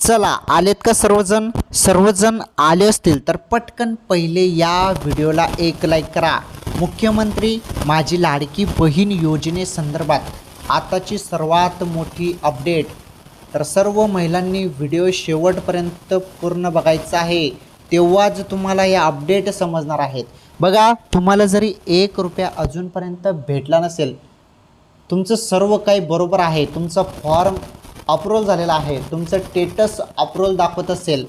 चला आलेत का सर्वजण सर्वजण आले असतील तर पटकन पहिले या व्हिडिओला एक लाईक करा। मुख्यमंत्री माझी लाडकी बहीण योजनेसंदर्भात आताची सर्वात मोठी अपडेट। तर सर्व महिलांनी व्हिडिओ शेवटपर्यंत पूर्ण बघायचा आहे, तेव्हाच तुम्हाला या अपडेट समजणार आहेत। बघा, तुम्हाला जरी 1 रुपया अजूनपर्यंत भेटला नसेल, तुमचं सर्व काही बरोबर आहे, तुमचा फॉर्म अप्रूव्हल झालेला आहे, तुमचं स्टेटस अप्रूव्हल दाखवत असेल,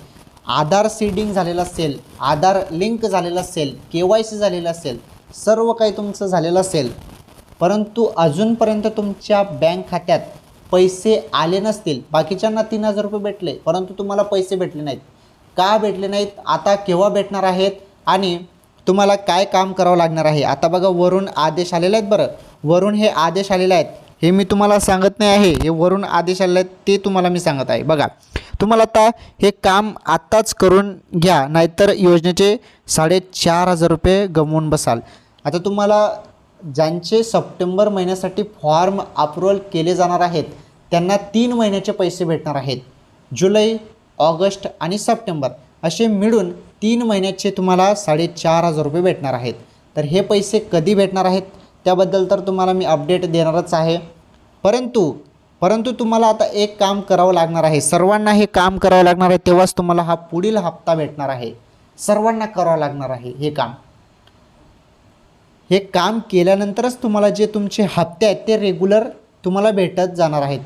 आधार सीडिंग झालेलं असेल, आधार लिंक झालेलं असेल, KYC झालेलं असेल, सर्व काही तुमचं झालेलं असेल, परंतु अजूनपर्यंत तुमच्या बँक खात्यात पैसे आले नसतील। बाकीच्यांना 3000 रुपये भेटले, परंतु तुम्हाला पैसे भेटले नाहीत। का भेटले नाहीत, आता केव्हा भेटणार आहेत आणि तुम्हाला काय काम करावं लागणार आहे। आता बघा, वरून आदेश आलेले आहेत। बरं, वरून हे आदेश आलेले आहेत, हे मी तुम्हाला सांगत नाही आहे, हे वरून आदेश आलेले आहेत ते तुम्हाला मी सांगत आहे। बघा, तुम्हाला आता हे काम आत्ताच करून घ्या, नाहीतर योजनेचे 4500 रुपये गमवून बसाल। आता तुम्हाला ज्यांचे सप्टेंबर महिन्यासाठी फॉर्म अप्रूव्हल केले जाणार आहेत त्यांना 3 महिन्याचे पैसे भेटणार आहेत। जुलै, ऑगस्ट आणि सप्टेंबर असे मिळून 3 महिन्याचे तुम्हाला 4500 रुपये भेटणार आहेत। तर हे पैसे कधी भेटणार आहेत त्याबद्दल तर तुम्हाला मी अपडेट देणारच आहे, परंतु तुम्हाला आता एक काम करावं लागणार आहे। सर्वांना हे काम करावं लागणार आहे, तेव्हाच तुम्हाला हा पुढील हप्ता भेटणार आहे। सर्वांना करावं लागणार आहे हे काम केल्यानंतरच तुम्हाला जे तुमचे हप्ते आहेत ते रेग्युलर तुम्हाला भेटत जाणार आहेत।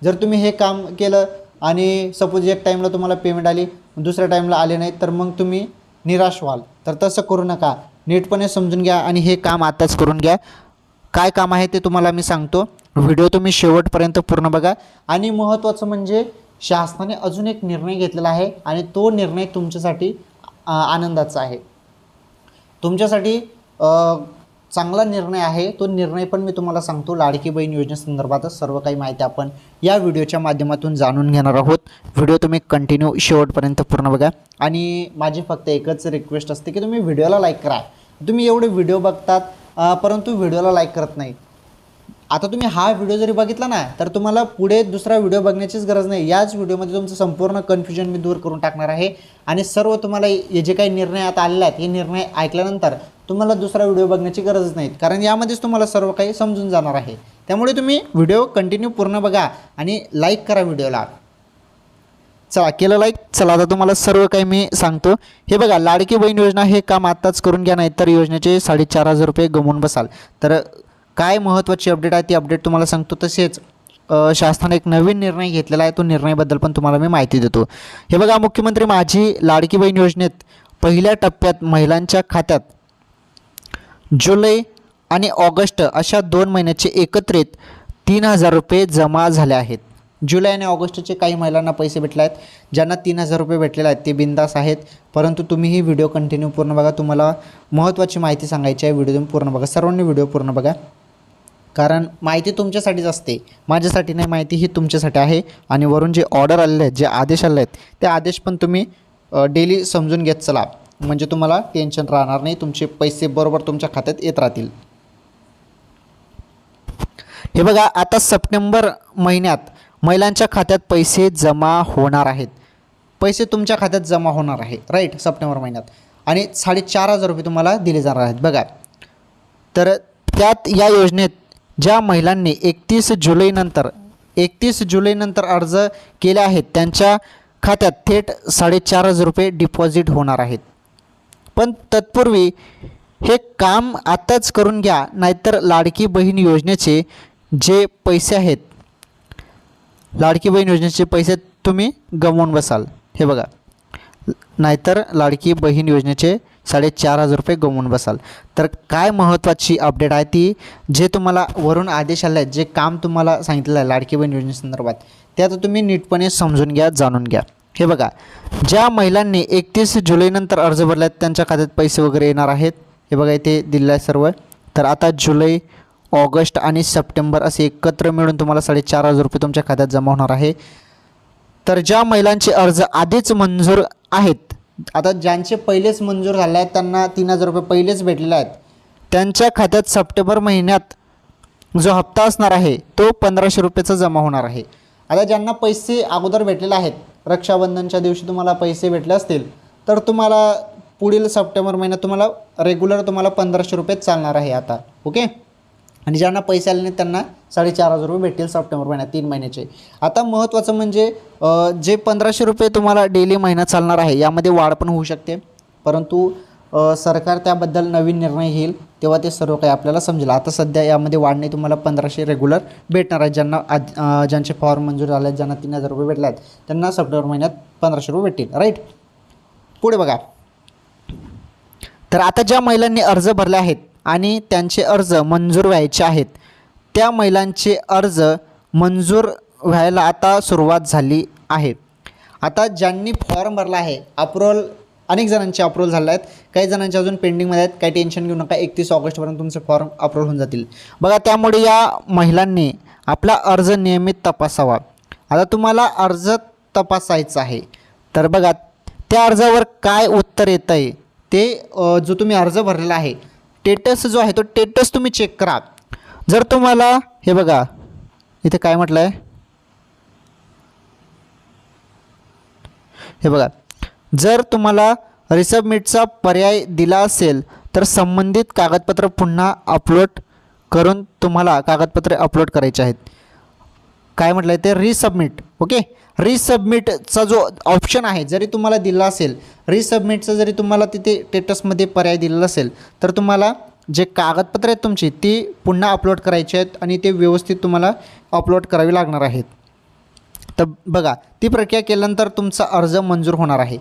जर तुम्ही हे काम केलं आणि सपोज एक टाईमला तुम्हाला पेमेंट आली, दुसऱ्या टाईमला आले नाही, तर मग तुम्ही निराश व्हाल। तर तसं करू नका, नीटपणे समजून घ्या आणि हे काम आताच करून घ्या। काय काम आहे ते तुम्हाला मी सांगतो, व्हिडिओ तुम्ही शेवटपर्यंत पूर्ण बघा। आणि महत्त्वाचं म्हणजे शासनाने अजून एक निर्णय घेतलेला आहे आणि तो निर्णय तुमच्यासाठी आनंदाचा आहे, तुमच्यासाठी चांगला निर्णय आहे। तो निर्णय पण मी तुम्हाला सांगतो। लाडकी बहीण योजनेसंदर्भातच सर्व काही माहिती आपण या व्हिडिओच्या माध्यमातून जाणून घेणार आहोत। व्हिडिओ तुम्ही कंटिन्यू शेवटपर्यंत पूर्ण बघा आणि माझी फक्त एकच रिक्वेस्ट असते की तुम्ही व्हिडिओला लाईक करा। तुम्ही एवढे व्हिडिओ बघतात परंतु व्हिडिओला लाईक करत नाही। आता तुम्ही हा व्हिडिओ जरी बघितला ना तर तुम्हाला पुढे दुसरा व्हिडिओ बघण्याचीच गरज नाही। याच व्हिडिओमध्ये तुमचं संपूर्ण कन्फ्युजन मी दूर करून टाकणार आहे आणि सर्व तुम्हाला हे जे काही निर्णय आता आलेले आहेत हे निर्णय ऐकल्यानंतर तुम्हाला दुसरा व्हिडिओ बघण्याची गरज नाही, कारण यामध्येच तुम्हाला सर्व काही समजून जाणार आहे। त्यामुळे तुम्ही व्हिडिओ कंटिन्यू पूर्ण बघा आणि लाईक करा व्हिडिओला। चला, केलं लाईक। चला, आता तुम्हाला सर्व काही मी सांगतो। हे बघा, लाडकी बहीण योजना हे काम आत्ताच करून घ्या, नाहीतर योजनेचे 4500 रुपये गमवून बसाल। तर काय महत्त्वाची अपडेट आहे ती अपडेट तुम्हाला सांगतो। तसेच शासनाने एक नवीन निर्णय घेतलेला आहे, तो निर्णयाबद्दल पण तुम्हाला मी माहिती देतो। हे बघा, मुख्यमंत्री माझी लाडकी बहीण योजनेत पहिल्या टप्प्यात महिलांच्या खात्यात जुलै आणि ऑगस्ट अशा 2 महिन्याचे एकत्रित 3000 रुपये जमा झाले आहेत। जुलै आणि ऑगस्टचे काही महिलांना पैसे भेटले आहेत, ज्यांना 3000 रुपये भेटलेले आहेत ते बिंदास आहेत। परंतु तुम्ही ही व्हिडिओ कंटिन्यू पूर्ण बघा, तुम्हाला महत्त्वाची माहिती सांगायची आहे। व्हिडिओ पूर्ण बघा, सर्वांनी व्हिडिओ पूर्ण बघा, कारण माहिती तुमच्यासाठीच असते, माझ्यासाठी नाही। माहिती ही तुमच्यासाठी आहे आणि वरून जे ऑर्डर आलेले आहेत, जे आदेश आले आहेत, ते आदेश पण तुम्ही डेली समजून घेत चला, म्हणजे तुम्हाला टेन्शन राहणार नाही, तुमचे पैसे बरोबर तुमच्या खात्यात येत राहतील। हे बघा, आता सप्टेंबर महिन्यात महिलांच्या खात्यात पैसे जमा होणार आहेत, पैसे तुमच्या खात्यात जमा होणार आहे, राईट, सप्टेंबर महिन्यात, आणि 4500 रुपये तुम्हाला दिले जाणार आहेत। बघा, तर त्यात या योजनेत ज्या महिलांनी 31 जुलैनंतर अर्ज केले आहेत त्यांच्या खात्यात थेट 4500 रुपये डिपॉझिट होणार आहेत। पण तत्पूर्वी हे काम आत्ताच करून घ्या, नाहीतर लाडकी बहीण योजनेचे जे पैसे आहेत, लाडकी बहीण योजनेचे पैसे तुम्ही गमवून बसाल। हे बघा, नाहीतर लाडकी बहीण योजनेचे 4500 रुपये गमवून बसाल। तर काय महत्त्वाची अपडेट आहे ती, जे तुम्हाला वरून आदेश आले आहेत, जे काम तुम्हाला सांगितलं आहे लाडकी बहीण योजनेसंदर्भात, ते आता तुम्ही नीटपणे समजून घ्या, जाणून घ्या। हे बघा, ज्या महिलांनी 31 जुलैनंतर अर्ज भरला आहेत त्यांच्या खात्यात पैसे वगैरे येणार आहेत। हे बघा, इथे दिलेलं आहे सर्व। तर आता जुलै, ऑगस्ट आणि सप्टेंबर असे एकत्र मिळून तुम्हाला 4500 रुपये तुमच्या खात्यात जमा होणार आहे। तर ज्या महिलांचे अर्ज आधीच मंजूर आहेत, आता ज्यांचे पहिलेच मंजूर झाले आहेत त्यांना 3000 रुपये पहिलेच भेटलेले आहेत, त्यांच्या खात्यात सप्टेंबर महिन्यात जो हप्ता असणार आहे तो 1500 रुपयेचा जमा होणार आहे। आता ज्यांना पैसे अगोदर भेटलेले आहेत रक्षाबंधनच्या दिवशी तुम्हाला पैसे भेटले असतील तर तुम्हाला पुढील सप्टेंबर महिन्यात तुम्हाला रेग्युलर तुम्हाला 1500 रुपये चालणार आहे आता. ओके. आणि ज्यांना पैसे आले नाही त्यांना 4500 रुपये भेटतील सप्टेंबर महिन्यात 3 महिन्याचे. आता महत्त्वाचं म्हणजे जे 1500 रुपये तुम्हाला डेली महिना चालणार आहे यामध्ये वाढ पण होऊ शकते, परंतु सरकार त्याबद्दल नवीन निर्णय घेईल तेव्हा ते सर्व काही आपल्याला समजेल. आता सध्या यामध्ये वाढणे तुम्हाला 1500 रेग्युलर भेटणार आहे. ज्यांचे फॉर्म मंजूर झाले आहेत, ज्यांना 3000 रुपये भेटले आहेत त्यांना सप्टेंबर महिन्यात 1500 रुपये भेटतील. राईट. पुढे बघा. तर आता ज्या महिलांनी अर्ज भरले आहेत आणि त्यांचे अर्ज मंजूर व्हायचे आहेत त्या महिलांचे अर्ज मंजूर व्हायला आता सुरुवात झाली आहे. आता ज्यांनी फॉर्म भरला आहे अप्रूव्हल अनेक जणांचे अप्रूव्हल झाले आहेत, काही जणांचे अजून पेंडिंगमध्ये आहेत. काही टेन्शन घेऊ नका, 31 ऑगस्टपर्यंत तुमचे फॉर्म अप्रूव्हल होऊन जातील. बघा, त्यामुळे या महिलांनी आपला अर्ज नियमित तपासावा. आता तुम्हाला अर्ज तपासायचा आहे तर बघा त्या अर्जावर काय उत्तर येतं आहे ते जो तुम्ही अर्ज भरलेला आहे स्टेटस जो आहे तो स्टेटस तुम्ही चेक करा. जर तुम्हाला हे बघा इथे काय म्हटलं आहे, हे बघा, जर तुम्हाला रिसबमिटचा पर्याय दिला असेल तर संबंधित कागदपत्र पुन्हा अपलोड करून तुम्हाला कागदपत्रे अपलोड करायचे आहेत. काय म्हटलं आहे ते रिसबमिट. ओके. रिसबमिटचा जो ऑप्शन आहे जरी तुम्हाला दिला असेल, रिसबमिटचं जरी तुम्हाला तिथे स्टेटसमध्ये पर्याय दिलेला असेल तर तुम्हाला जे कागदपत्र आहेत तुमची ती पुन्हा अपलोड करायची आहेत आणि ते व्यवस्थित तुम्हाला अपलोड करावी लागणार आहेत. तर बघा ती प्रक्रिया केल्यानंतर तुमचा अर्ज मंजूर होणार आहे.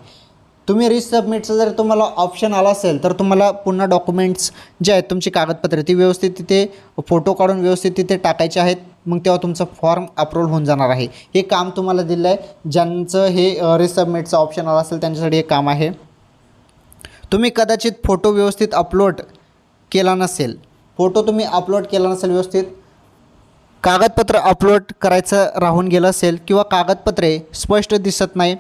तुम्ही रिसबमिटचं जर तुम्हाला ऑप्शन आला असेल तर तुम्हाला पुन्हा डॉक्युमेंट्स जे आहेत तुमची कागदपत्रे ती व्यवस्थित तिथे फोटो काढून व्यवस्थित तिथे टाकायचे आहेत. मग तेव्हा तुमचा फॉर्म अप्रूव्हल होऊन जाणार आहे. हे काम तुम्हाला दिलं आहे. ज्यांचं हे रिसबमिटचं ऑप्शन आला असेल त्यांच्यासाठी हे काम आहे. तुम्ही कदाचित फोटो व्यवस्थित अपलोड केला नसेल, फोटो तुम्ही अपलोड केला नसेल व्यवस्थित, कागदपत्र अपलोड करायचं राहून गेलं असेल किंवा कागदपत्रे स्पष्ट दिसत नाही,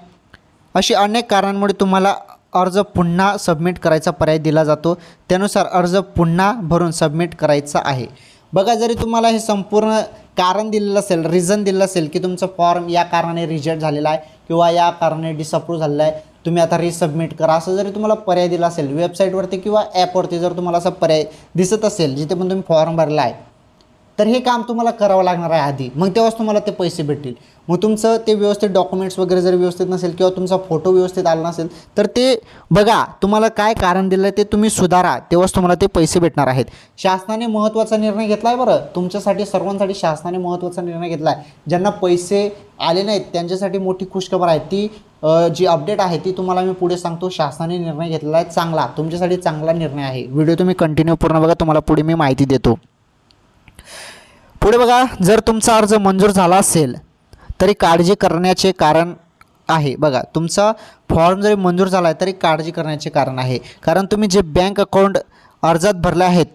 अशी अनेक कारणांमुळे तुम्हाला अर्ज पुन्हा सबमिट करायचा पर्याय दिला जातो. त्यानुसार अर्ज पुन्हा भरून सबमिट करायचा आहे. बघा, जरी तुम्हाला हे संपूर्ण कारण दिलेलं असेल, रिझन दिलेलं असेल की तुमचा फॉर्म या कारणाने रिजेक्ट झालेला आहे किंवा या कारणाने डिसअप्रूव्ह झालेला आहे, तुम्ही आता रिसबमिट करा, असं जरी तुम्हाला पर्याय दिला असेल वेबसाईटवरती किंवा ॲपवरती जर तुम्हाला असा पर्याय दिसत असेल जिथे पण तुम्ही फॉर्म भरला आहे, तर हे काम तुम्हाला करावं लागणार आहे आधी. मग तेव्हाच तुम्हाला ते पैसे भेटतील. मग तुमचं ते व्यवस्थित डॉक्युमेंट्स वगैरे जर व्यवस्थित नसेल किंवा तुमचा फोटो व्यवस्थित आला नसेल तर ते बघा तुम्हाला काय कारण दिलं आहे ते तुम्ही सुधारा, तेव्हाच तुम्हाला ते पैसे भेटणार आहेत. शासनाने महत्त्वाचा निर्णय घेतला आहे बरं तुमच्यासाठी, सर्वांसाठी शासनाने महत्त्वाचा निर्णय घेतला आहे. ज्यांना पैसे आले नाहीत त्यांच्यासाठी मोठी खुशखबर आहे. ती जी अपडेट आहे ती तुम्हाला मी पुढे सांगतो. शासनाने निर्णय घेतलेला आहे चांगला, तुमच्यासाठी चांगला निर्णय आहे. व्हिडिओ तुम्ही कंटिन्यू पूर्ण बघा, तुम्हाला पुढे मी माहिती देतो. पुढे बघा, जर तुमचा अर्ज मंजूर झाला असेल तरी काळजी करण्याचे कारण आहे. बघा, तुमचा फॉर्म जरी मंजूर झाला आहे तरी काळजी करण्याचे कारण आहे. कारण तुम्ही जे बँक अकाउंट अर्जात भरले आहेत,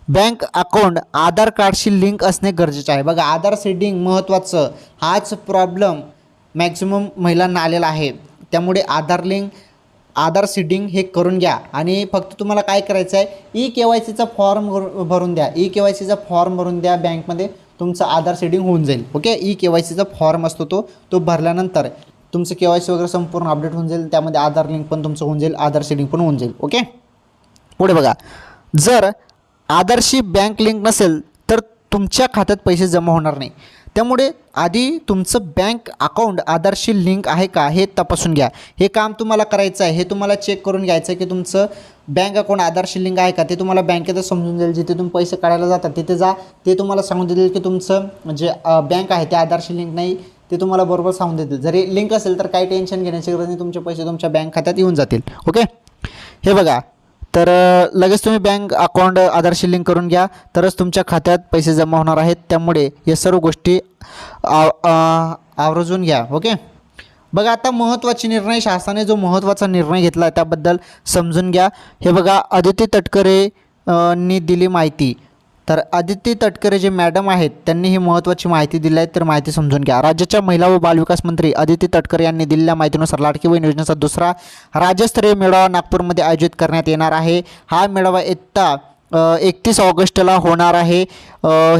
बँक अकाउंट आधार कार्डशी लिंक असणे गरजेचे आहे. बघा, आधार सीडिंग महत्त्वाचं, हाच प्रॉब्लेम मॅक्झिमम महिलांना आलेला आहे. त्यामुळे आधार सीडिंग हे करून घ्या. आणि फक्त तुम्हाला काय करायचं आहे, KYCचा फॉर्म भरून द्या. KYCचा फॉर्म भरून द्या बँकमध्ये, तुमचं आधार सीडिंग होऊन जाईल. ओके. KYCचा फॉर्म असतो तो भरल्यानंतर तुमचं KYC वगैरे संपूर्ण अपडेट होऊन जाईल. त्यामध्ये आधार लिंक पण तुमचं होऊन जाईल, आधार सीडिंग पण होऊन जाईल. ओके. पुढे बघा, जर आधारशी बँक लिंक नसेल तर तुमच्या खात्यात पैसे जमा होणार नाही. त्यामुळे आधी तुमचं बँक अकाउंट आधारशी लिंक आहे का हे तपासून घ्या. हे काम तुम्हाला करायचं आहे. हे तुम्हाला चेक करून घ्यायचं आहे की तुमचं बँक अकाउंट आधारशी लिंक आहे का. ते तुम्हाला बँकेतच समजून जाईल. जिथे तुम्ही पैसे काढायला जातात तिथे जा, ते तुम्हाला सांगून देतील की तुमचं जे बँक आहे ते आधारशी लिंक नाही, ते तुम्हाला बरोबर सांगून देतील. जरी लिंक असेल तर काही टेन्शन घेण्याची गरज नाही, तुमचे पैसे तुमच्या बँक खात्यात येऊन जातील. ओके. हे बघा, तर लगेच तुम्ही बँक अकाउंट आधारशी लिंक करून घ्या, तरच तुमच्या खात्यात पैसे जमा होणार आहेत. त्यामुळे या सर्व गोष्टी आवर्जून घ्या. ओके. बघा, आता महत्त्वाचे निर्णय, शासनाने जो महत्त्वाचा निर्णय घेतला आहे त्याबद्दल समजून घ्या. हे बघा, अदिती तटकरे नी दिली माहिती. तर अदिती तटकरे जे मॅडम आहेत त्यांनी ही महत्त्वाची माहिती दिली आहे, तर माहिती समजून घ्या. राज्याच्या महिला व बालविकास मंत्री अदिती तटकरे यांनी दिलेल्या माहितीनुसार लाडकी बहीण योजनेचा दुसरा राज्यस्तरीय मेळावा नागपूरमध्ये आयोजित करण्यात येणार आहे. हा मेळावा इयत्ता 31 ऑगस्टला होणार आहे.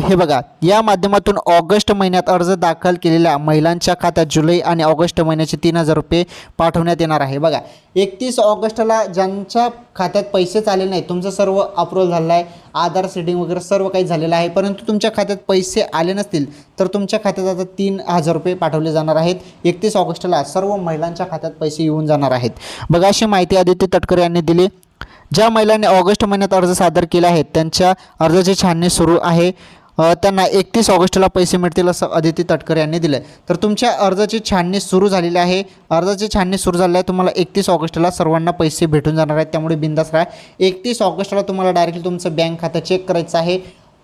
हे बघा, या माध्यमातून ऑगस्ट महिन्यात अर्ज दाखल केलेल्या महिलांच्या खात्यात जुलै आणि ऑगस्ट महिन्याचे 3,000 रुपये पाठवण्यात येणार आहे. बघा, 31 ऑगस्टला ज्यांच्या खात्यात पैसेच आले नाही, तुमचं सर्व अप्रूव्हल झालेलं आहे, आधार सेटिंग वगैरे सर्व काही झालेलं आहे, परंतु तुमच्या खात्यात पैसे आले नसतील तर तुमच्या खात्यात आता 3,000 रुपये पाठवले जाणार आहेत. 31 ऑगस्टला सर्व महिलांच्या खात्यात पैसे येऊन जाणार आहेत. बघा, अशी माहिती आदित्य तटकरे यांनी दिली. ज्या महिलांनी ऑगस्ट महिन्यात अर्ज सादर केले आहेत त्यांच्या अर्जाची छाननी सुरू आहे. त्यांना 31 ऑगस्टला पैसे मिळतील असं आदित्य तटकरे यांनी दिलं आहे. तर तुमच्या अर्जाची छाननी सुरू झालेली आहे. अर्जाची छाननी सुरू झाली आहे. तुम्हाला 31 ऑगस्टला सर्वांना पैसे भेटून जाणार आहेत. त्यामुळे बिंदास राहा. 31 ऑगस्टला तुम्हाला डायरेक्टली तुमचं बँक खातं चेक करायचं आहे.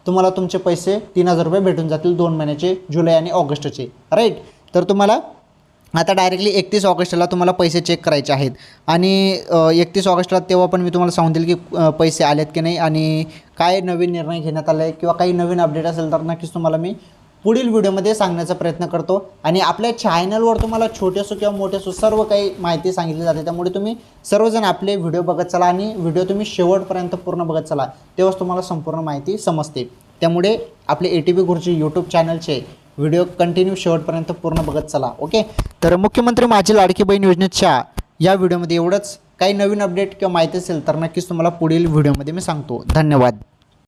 तुम्हाला तुमचे पैसे 3,000 रुपये भेटून जातील 2 महिन्याचे, जुलै आणि ऑगस्टचे. राईट. तर तुम्हाला आता डायरेक्टली 31 ऑगस्टला तुम्हाला पैसे चेक करायचे आहेत आणि 31 ऑगस्टला तेव्हा पण मी तुम्हाला सांगून देईल की पैसे आलेत की नाही आणि काय नवीन निर्णय घेण्यात आला आहे किंवा काही नवीन अपडेट असेल तर नक्कीच तुम्हाला मी पुढील व्हिडिओमध्ये सांगण्याचा प्रयत्न करतो. आणि आपल्या चॅनलवर तुम्हाला छोटे असो किंवा मोठे असो सर्व काही माहिती सांगितली जाते. त्यामुळे तुम्ही सर्वजण आपले व्हिडिओ बघत चला आणि व्हिडिओ तुम्ही शेवटपर्यंत पूर्ण बघत चला, तेव्हाच तुम्हाला संपूर्ण माहिती समजते. त्यामुळे आपले ATP गुरुजी यूट्यूब चॅनलचे व्हिडिओ कंटिन्यू शेवटपर्यंत पूर्ण बघत चला. ओके. तर मुख्यमंत्री माझी लाडकी बहीण योजनेच्या या व्हिडिओमध्ये एवढंच. काही नवीन अपडेट किंवा माहिती असेल तर नक्कीच तुम्हाला पुढील व्हिडिओमध्ये मी सांगतो. धन्यवाद.